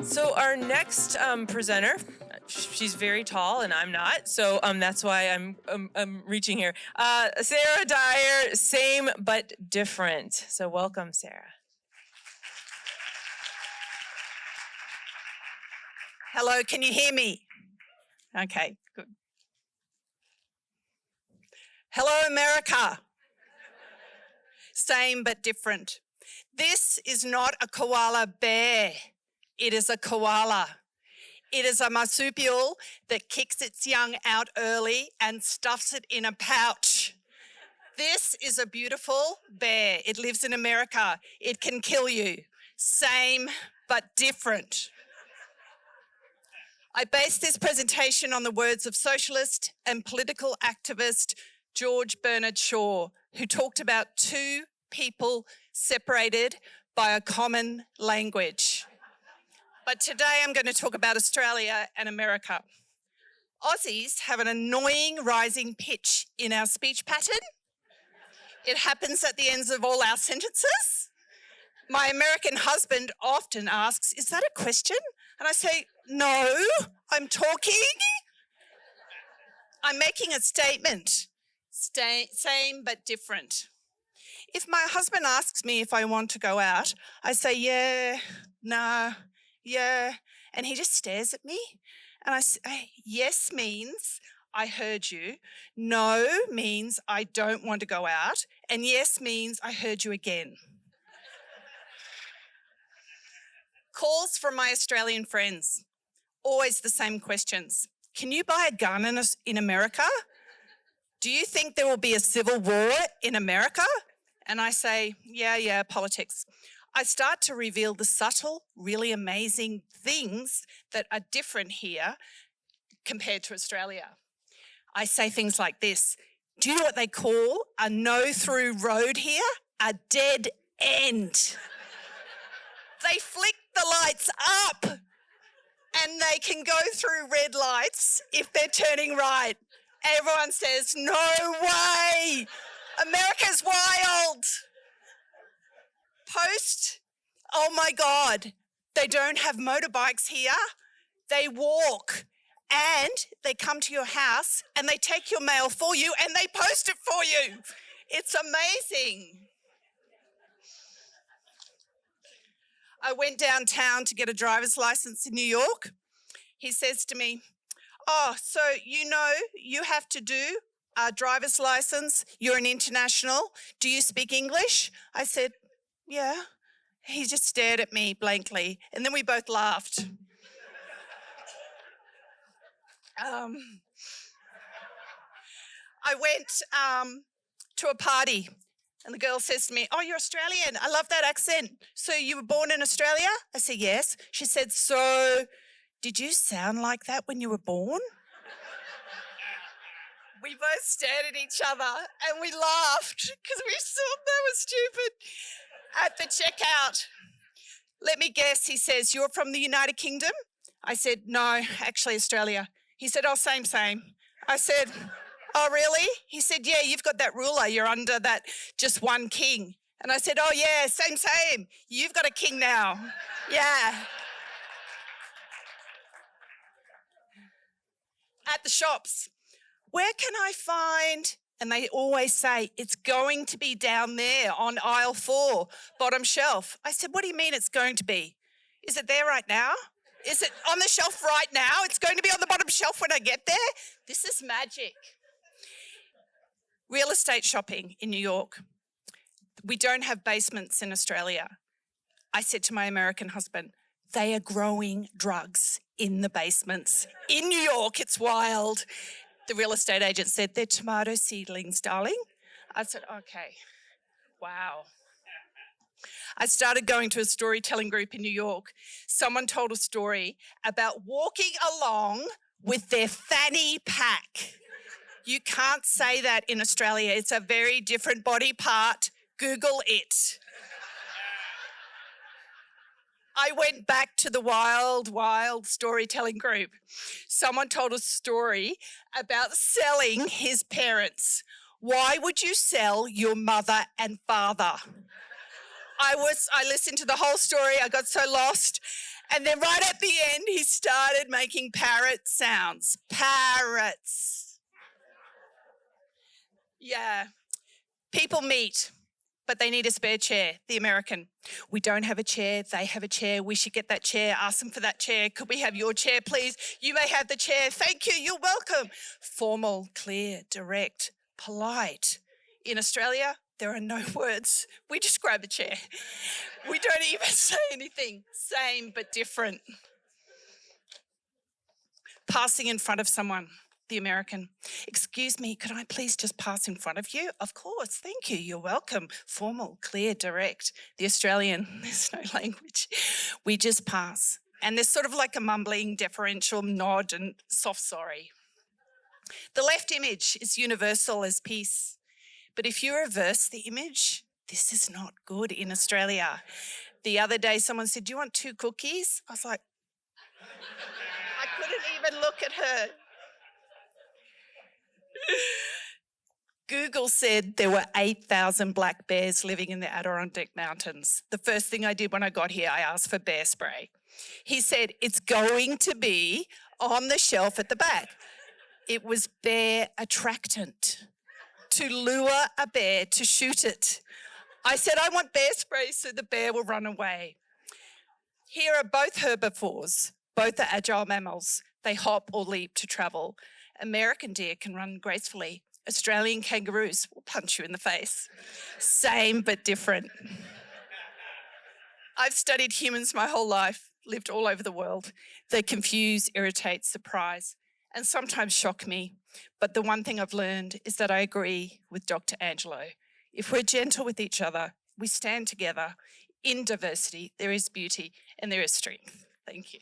So our next presenter, she's very tall and I'm not, so that's why I'm reaching here. Sarah Dyer, same but different. So welcome, Sarah. Hello, can you hear me? Okay, good. Hello, America. Same but different. This is not a koala bear. It is a koala. It is a marsupial that kicks its young out early and stuffs it in a pouch. This is a beautiful bear. It lives in America. It can kill you. Same but different. I based this presentation on the words of socialist and political activist George Bernard Shaw, who talked about two people separated by a common language. But today I'm going to talk about Australia and America. Aussies have an annoying rising pitch in our speech pattern. It happens at the ends of all our sentences. My American husband often asks, "Is that a question?" And I say, "No, I'm talking. I'm making a statement. Same but different." If my husband asks me if I want to go out, I say, "Yeah, nah, yeah." And he just stares at me. And I say, yes means I heard you. No means I don't want to go out. And yes means I heard you again. Calls from my Australian friends. Always the same questions. Can you buy a gun in America? Do you think there will be a civil war in America? And I say, yeah, politics. I start to reveal the subtle, really amazing things that are different here compared to Australia. I say things like this. Do you know what they call a no-through road here? A dead end. They flick the lights up and they can go through red lights if they're turning right. Everyone says, "No way! America's wild." Post, oh my God, they don't have motorbikes here. They walk and they come to your house and they take your mail for you and they post it for you. It's amazing. I went downtown to get a driver's license in New York. He says to me, "Oh, so you know you have to do a driver's license. You're an international. Do you speak English?" I said, "Yeah." He just stared at me blankly and then we both laughed. I went to a party and the girl says to me, "Oh, you're Australian. I love that accent. So you were born in Australia?" I said, "Yes." She said, "So did you sound like that when you were born?" We both stared at each other and we laughed because we thought that was stupid. At the checkout, "Let me guess," he says, "you're from the United Kingdom?" I said, "No, actually Australia." He said, "Oh, same. I said, "Oh, really?" He said, "Yeah, you've got that ruler. You're under that just one king." And I said, "Oh, yeah, same. You've got a king now." Yeah. At the shops, "Where can I find," and they always say, "It's going to be down there on aisle 4, bottom shelf." I said, "What do you mean it's going to be? Is it there right now? Is it on the shelf right now? It's going to be on the bottom shelf when I get there?" This is magic. Real estate shopping in New York. We don't have basements in Australia. I said to my American husband, "They are growing drugs in the basements. In New York, it's wild." The real estate agent said, "They're tomato seedlings, darling." I said, "Okay, wow." I started going to a storytelling group in New York. Someone told a story about walking along with their fanny pack. You can't say that in Australia. It's a very different body part. Google it. I went back to the wild storytelling group. Someone told a story about selling his parents. Why would you sell your mother and father? I listened to the whole story. I got so lost. And then right at the end, he started making parrot sounds. Parrots. Yeah. People meet, but they need a spare chair. The American. We don't have a chair. They have a chair. We should get that chair. Ask them for that chair. Could we have your chair, please? You may have the chair. Thank you. You're welcome. Formal, clear, direct, polite. In Australia, there are no words. We just grab a chair. We don't even say anything. Same but different. Passing in front of someone. The American. Excuse me, could I please just pass in front of you? Of course, thank you. You're welcome. Formal, clear, direct. The Australian. There's no language. We just pass. And there's sort of like a mumbling, deferential nod and soft sorry. The left image is universal as peace. But if you reverse the image, this is not good in Australia. The other day, someone said, do you want 2 cookies? I was like, I couldn't even look at her. Google said there were 8,000 black bears living in the Adirondack Mountains. The first thing I did when I got here, I asked for bear spray. He said, it's going to be on the shelf at the back. It was bear attractant. To lure a bear to shoot it. I said, I want bear spray so the bear will run away. Here are both herbivores. Both are agile mammals. They hop or leap to travel. American deer can run gracefully. Australian kangaroos will punch you in the face. Same but different. I've studied humans my whole life, lived all over the world. They confuse, irritate, surprise, and sometimes shock me. But the one thing I've learned is that I agree with Dr. Angelo. If we're gentle with each other, we stand together. In diversity, there is beauty and there is strength. Thank you.